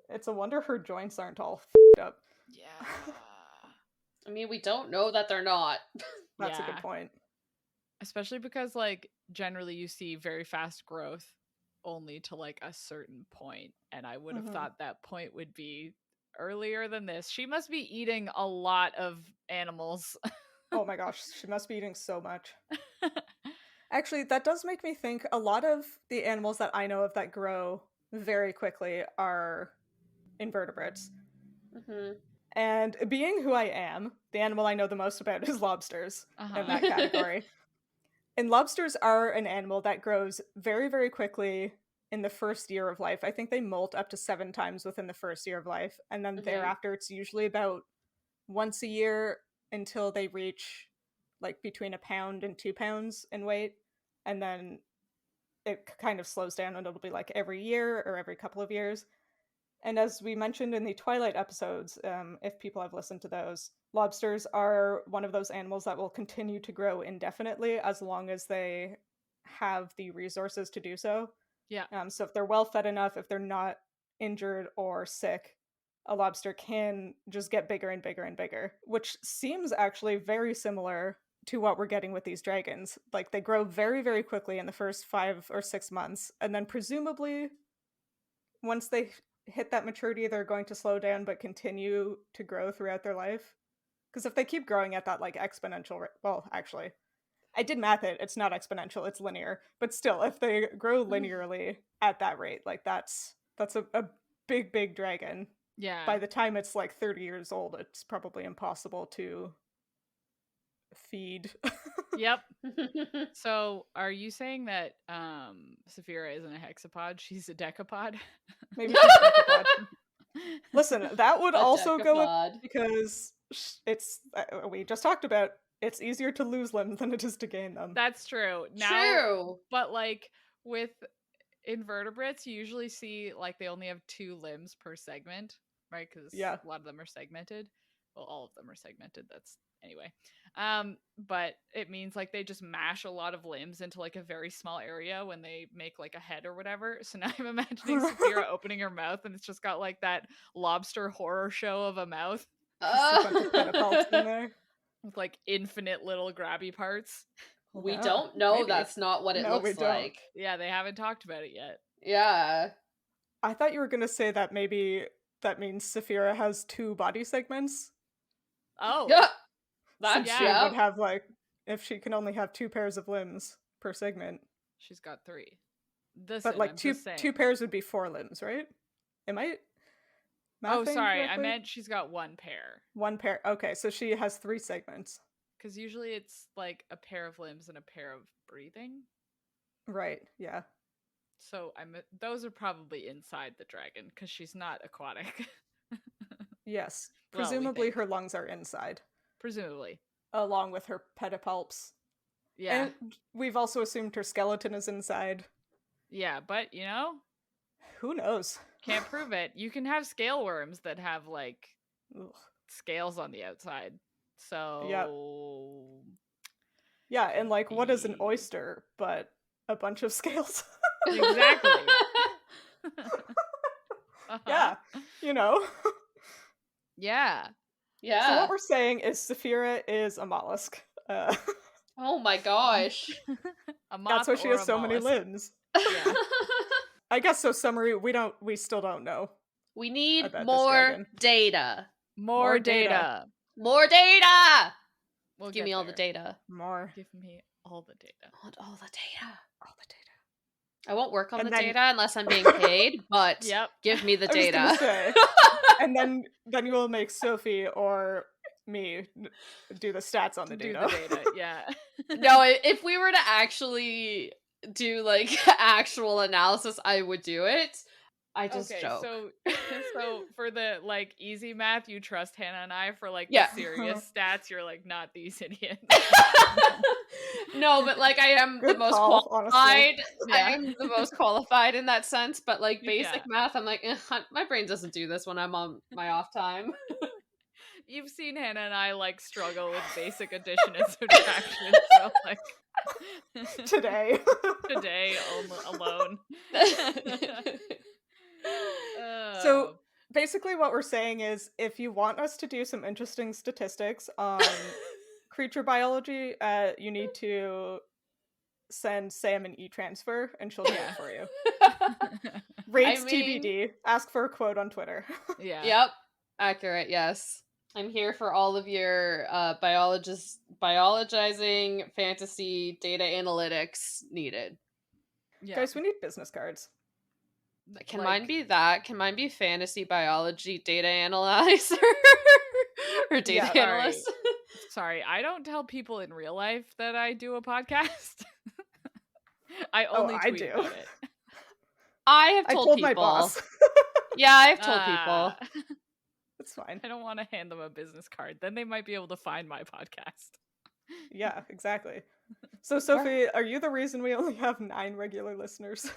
It's a wonder her joints aren't all up. Yeah. I mean, we don't know that they're not. That's a good Yeah. point. Especially because like generally you see very fast growth only to like a certain point, and I would have Mhm. thought that point would be earlier than this. She must be eating a lot of animals. Oh my gosh, she must be eating so much. Actually, that does make me think a lot of the animals that I know of that grow very quickly are invertebrates. Mhm. And being who I am, the animal I know the most about is lobsters in Uh-huh. that category. And lobsters are an animal that grows very, very quickly in the first year of life. I think they molt up to 7 times within the first year of life. And then Mhm. thereafter, it's usually about once a year until they reach like between a pound and 2 pounds in weight. And then it kind of slows down and it'll be like every year or every couple of years. And as we mentioned in the Twilight episodes, if people have listened to those, lobsters are one of those animals that will continue to grow indefinitely as long as they have the resources to do so. Yeah. So if they're well fed enough, if they're not injured or sick, a lobster can just get bigger and bigger and bigger, which seems actually very similar to what we're getting with these dragons. Like, they grow very, very quickly in the first 5 or 6 months, and then presumably once they hit that maturity, they're going to slow down but continue to grow throughout their life. Because if they keep growing at that, like, exponential rate, well, actually, I did math it. It's not exponential, it's linear. But still, if they grow linearly at that rate, like, that's a big, big dragon. Yeah. By the time it's like 30 years old, it's probably impossible to feed. Yep. So are you saying that Saphira isn't a hexapod? She's a decapod? Maybe she's a decapod. Listen, that would A also go in decapod. because it's we just talked about it's easier to lose limbs than it is to gain them. That's true. Now, True. but like with invertebrates, you usually see like they only have 2 limbs per segment, right? Because Yeah. a lot of them are segmented. Well, all of them are segmented. That's anyway. But it means like they just mash a lot of limbs into like a very small area when they make like a head or whatever. So now I'm imagining Saphira opening her mouth and it's just got like that lobster horror show of a mouth Just a bunch of pedipalps in there. with like infinite little grabby parts. We Yeah, don't know maybe. that's not what it No, we looks don't. like. Yeah, they haven't talked about it yet. Yeah. I thought you were gonna say that maybe that means Saphira has 2 body segments. Oh. Yeah. Since That's she yeah. would have, like, if she can only have 2 pairs of limbs per segment. She's got 3. Listen, But like I'm two just saying. two pairs would be 4 limbs, right? Am I Oh, mathing sorry. I correctly? meant she's got 1 pair. 1 pair. Okay, so she has 3 segments. Because usually it's like a pair of limbs and a pair of breathing. Right, yeah. So those are probably inside the dragon because she's not aquatic. Yes. Well, we Presumably think. her lungs are inside, Presumably. along with her pedipalps. Yeah. And we've also assumed her skeleton is inside. Yeah, but you know, Who knows? can't prove it. You can have scale worms that have like Ugh. scales on the outside. So Yep. Yeah, and like, what is an oyster but a bunch of scales? Exactly. Yeah, you know. Yeah. Yeah. So what we're saying is Saphira is a mollusk. Oh my gosh. A moth That's why she or has a so many mollusk. limbs. Yeah. I guess so. Summary: we still don't know. We need about this more dragon. data. More data. More data! We'll Give get me all the there. data. More. Give me all the data. I want all the data. All the data. I won't work on And the then- data unless I'm being paid, but Yep. give me the I was data. gonna say. And then you will make Sophie or me do the stats on the Do data. the data. Yeah. No, if we were to actually do like actual analysis, I would do it. I just joke. So for the like easy math, you trust Hannah and I. For like Yeah. the serious stats, you're like, not these idiots. No, but like I am Good the most call, qualified. honestly. Yeah. I am the most qualified in that sense, but like basic Yeah. math, I'm like, my brain doesn't do this when I'm on my off time. You've seen Hannah and I like struggle with basic addition and subtraction. So like Today. today alone. So basically what we're saying is if you want us to do some interesting statistics on creature biology, you need to send Sam an e-transfer and she'll do it for you. Rates TBD. Ask for a quote on Twitter. Yeah. Yep. Accurate, yes. I'm here for all of your biologizing fantasy data analytics needed. Yeah. Guys, we need business cards. Can mine be that? Can mine be fantasy biology data analyzer? Or data analyst? Sorry, I don't tell people in real life that I do a podcast. I only tweet do. about it. I have I told told people. my boss. Yeah, I've told people. It's fine. I don't want to hand them a business card. Then they might be able to find my podcast. Yeah, exactly. So, Sophie, are you the reason we only have 9 regular listeners?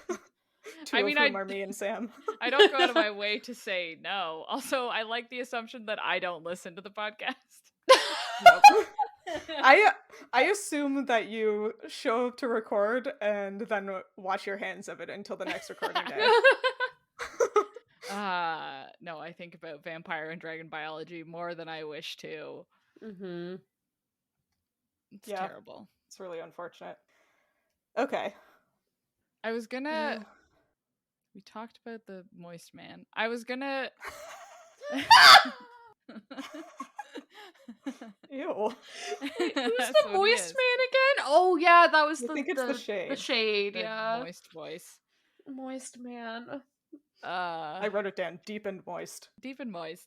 Two of whom are me and Sam. I don't go out of my way to say no. Also, I like the assumption that I don't listen to the podcast. Nope. I assume that you show up to record and then wash your hands of it until the next recording day. No, I think about vampire and dragon biology more than I wish to. Mm-hmm. It's terrible. It's really unfortunate. Okay. I was gonna... We talked about the moist man. I was gonna... Ew. Who's the moist man again? Oh yeah, that was I think it's the shade. The shade, The yeah. moist voice. Moist man. I wrote it down. Deep and moist. Deep and moist.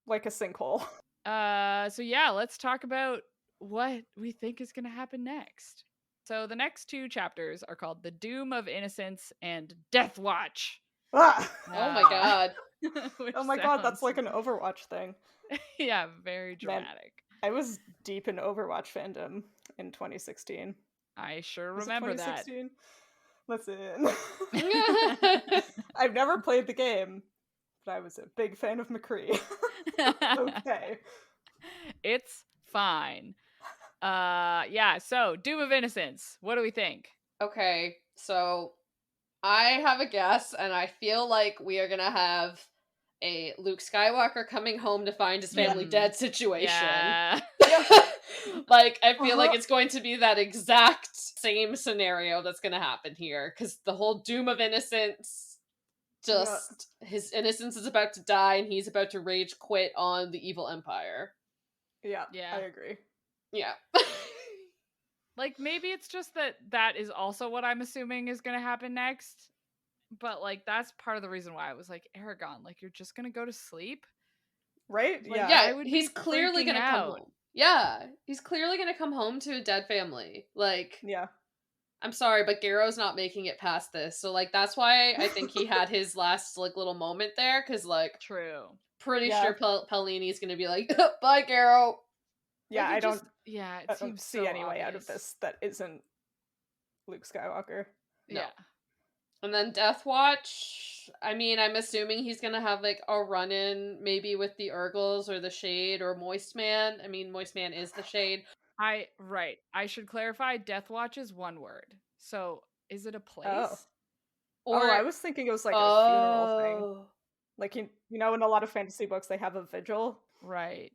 Like a sinkhole. So yeah, let's talk about what we think is gonna happen next. So the next 2 chapters are called The Doom of Innocence and Death Watch. Ah! Oh my god. Oh my god, that's like an Overwatch thing. Yeah, very dramatic. Man, I was deep in Overwatch fandom in 2016. I sure Was it remember that. 2016? Listen. I've never played the game, but I was a big fan of McCree. Okay. It's fine. Yeah, so Doom of Innocence. What do we think? Okay, so I have a guess, and I feel like we are gonna have a Luke Skywalker coming home to find his family dead situation. Yeah. Like, I feel like it's going to be that exact same scenario that's gonna happen here, because the whole Doom of Innocence, his innocence is about to die, and he's about to rage quit on the evil empire. Yeah, Yeah. I agree. Yeah. Like, maybe it's just that is also what I'm assuming is going to happen next. But, like, that's part of the reason why I was like, Aragon, like, you're just going to go to sleep? Right? Like, Yeah. Yeah, I would he's be clearly freaking gonna come out. home. Yeah, he's clearly gonna come home to a dead family. Like, Yeah. I'm sorry, but Garrow's not making it past this. So, like, that's why I think he had his last, like, little moment there. Because, like, True. pretty Yeah. sure Paulini's gonna be like, bye, Garrow. Yeah, Like, I it don't just, yeah, it I don't seems see so any way out of obvious. this that isn't Luke Skywalker. No. Yeah. And then Death Watch, I mean, I'm assuming he's gonna have, like, a run-in maybe with the Urgles or the Shade or Moist Man. I mean, Moist Man is the Shade. Right. I should clarify, Death Watch is one word. So, is it a place? Oh. Or, I was thinking it was like a funeral thing. oh, Like you know, in a lot of fantasy books they have a vigil. Right.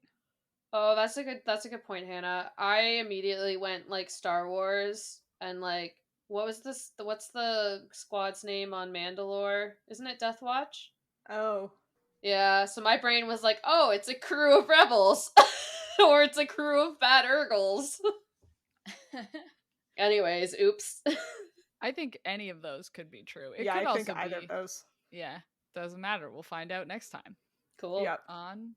oh, that's a good point, Hannah. I immediately went, like, Star Wars and, like, what's the squad's name on Mandalore? Isn't it Death Watch? Oh. Yeah, so my brain was like, oh, it's a crew of rebels. Or it's a crew of bad Urgles. Anyways, oops. I think any of those could be true. It Yeah, could I think also either be, of those. yeah, doesn't matter. We'll find out next time Cool. Yep. on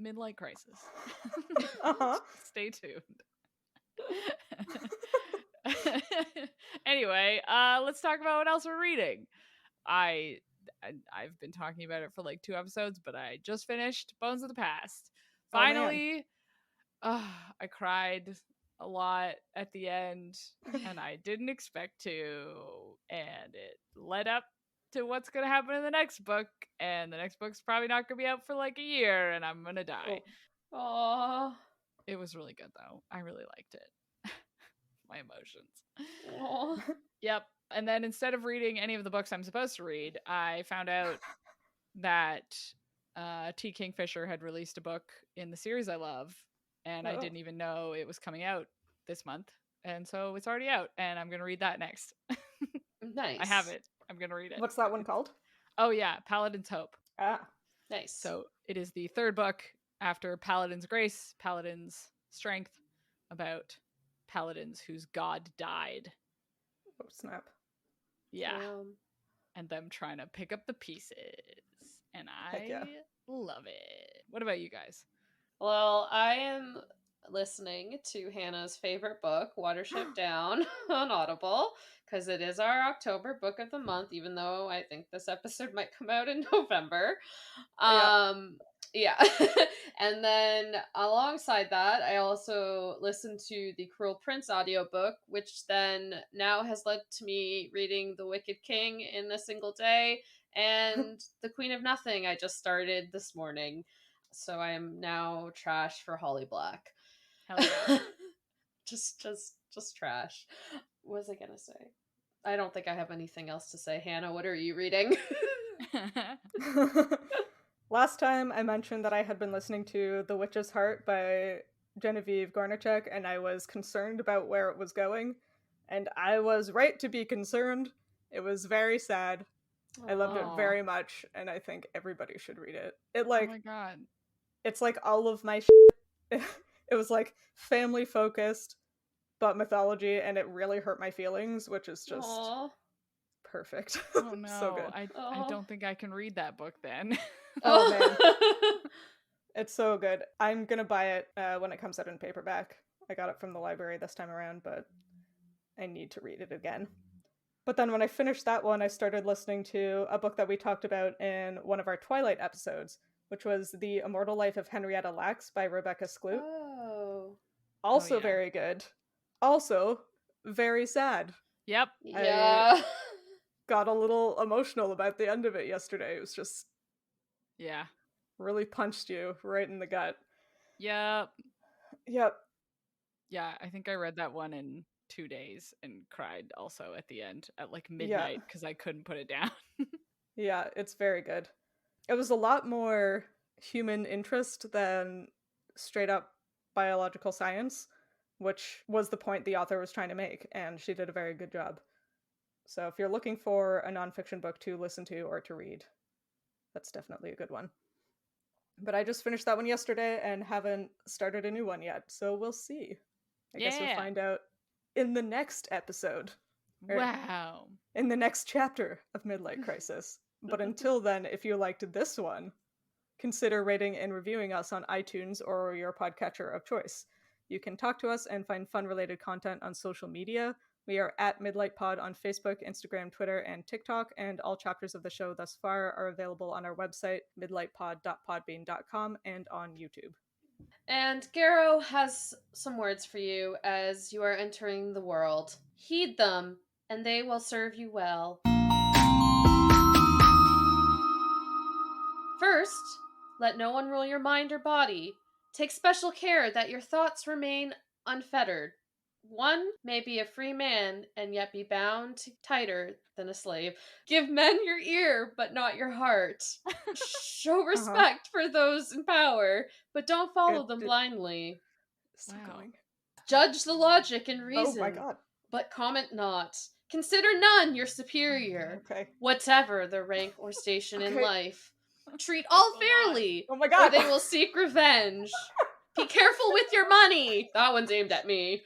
Midlight Crisis. Uh-huh. Stay tuned. Anyway, let's talk about what else we're reading. I've been talking about it for like 2 episodes, but I just finished Bones of the Past. Oh, man. Finally, I cried a lot at the end, and I didn't expect to, and it led up to what's gonna happen in the next book, and the next book's probably not gonna be out for like a year, and I'm gonna die. Aww. It was really good though. I really liked it. My emotions. Aww. Yep. And then instead of reading any of the books I'm supposed to read, I found out that T. Kingfisher had released a book in the series I love, and I didn't even know it was coming out this month. And so it's already out, and I'm going to read that next. Nice. I have it. I'm going to read it. What's that one called? Oh, yeah. Paladin's Hope. Ah. Nice. So it is the 3rd book after Paladin's Grace, Paladin's Strength, about paladins whose god died. Oh, snap. Yeah. And them trying to pick up the pieces. And I love it. What about you guys? Well, I am listening to Hannah's favorite book, Watership Down, on Audible, because it is our October book of the month, even though I think this episode might come out in November. Yeah. And then alongside that, I also listened to the Cruel Prince audiobook, which then now has led to me reading The Wicked King in a single day, and The Queen of Nothing I just started this morning. So I am now trash for Holly Black. Hell yeah. just trash. What was I gonna say? I don't think I have anything else to say. Hannah, what are you reading? Last time I mentioned that I had been listening to The Witch's Heart by Genevieve Gornichek, and I was concerned about where it was going. And I was right to be concerned. It was very sad. I loved it very much, and I think everybody should read it. It like, oh my god. It's like all of my shit. It was like family focused, but mythology, and it really hurt my feelings, which is just perfect. Oh no. So good. I don't think I can read that book then. Oh man. It's so good. I'm gonna buy it when it comes out in paperback. I got it from the library this time around, but I need to read it again. But then when I finished that one, I started listening to a book that we talked about in one of our Twilight episodes, which was The Immortal Life of Henrietta Lacks by Rebecca Skloot. Also very good. Also very sad. Yep. Yeah. I got a little emotional about the end of it yesterday. It was just really punched you right in the gut. Yep. Yeah, I think I read that one in 2 days and cried also at the end at like midnight because I couldn't put it down. Yeah, it's very good. It was a lot more human interest than straight up biological science, which was the point the author was trying to make, and she did a very good job. So if you're looking for a nonfiction book to listen to or to read, that's definitely a good one. But I just finished that one yesterday and haven't started a new one yet, so we'll see. I guess we'll find out in the next episode. Or Wow. in the next chapter of Midlight Crisis. But until then, if you liked this one, consider rating and reviewing us on iTunes or your podcatcher of choice. You can talk to us and find fun-related content on social media. We are at Midlight Pod on Facebook, Instagram, Twitter, and TikTok, and all chapters of the show thus far are available on our website, midlightpod.podbean.com, and on YouTube. And Garrow has some words for you as you are entering the world. Heed them, and they will serve you well. First, let no one rule your mind or body. Take special care that your thoughts remain unfettered. One may be a free man and yet be bound tighter than a slave. Give men your ear, but not your heart. Show respect for those in power, but don't follow them blindly. Still going. Judge the logic and reason, Oh my god. but comment not. Consider none your superior, Okay. whatever their rank or station in life. Treat all fairly, Oh my or god. they will seek revenge. Be careful with your money. That one's aimed at me.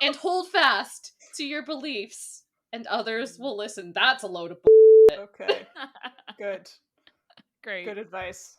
And hold fast to your beliefs, and others will listen. That's a load of Okay. Good. Great. Good advice.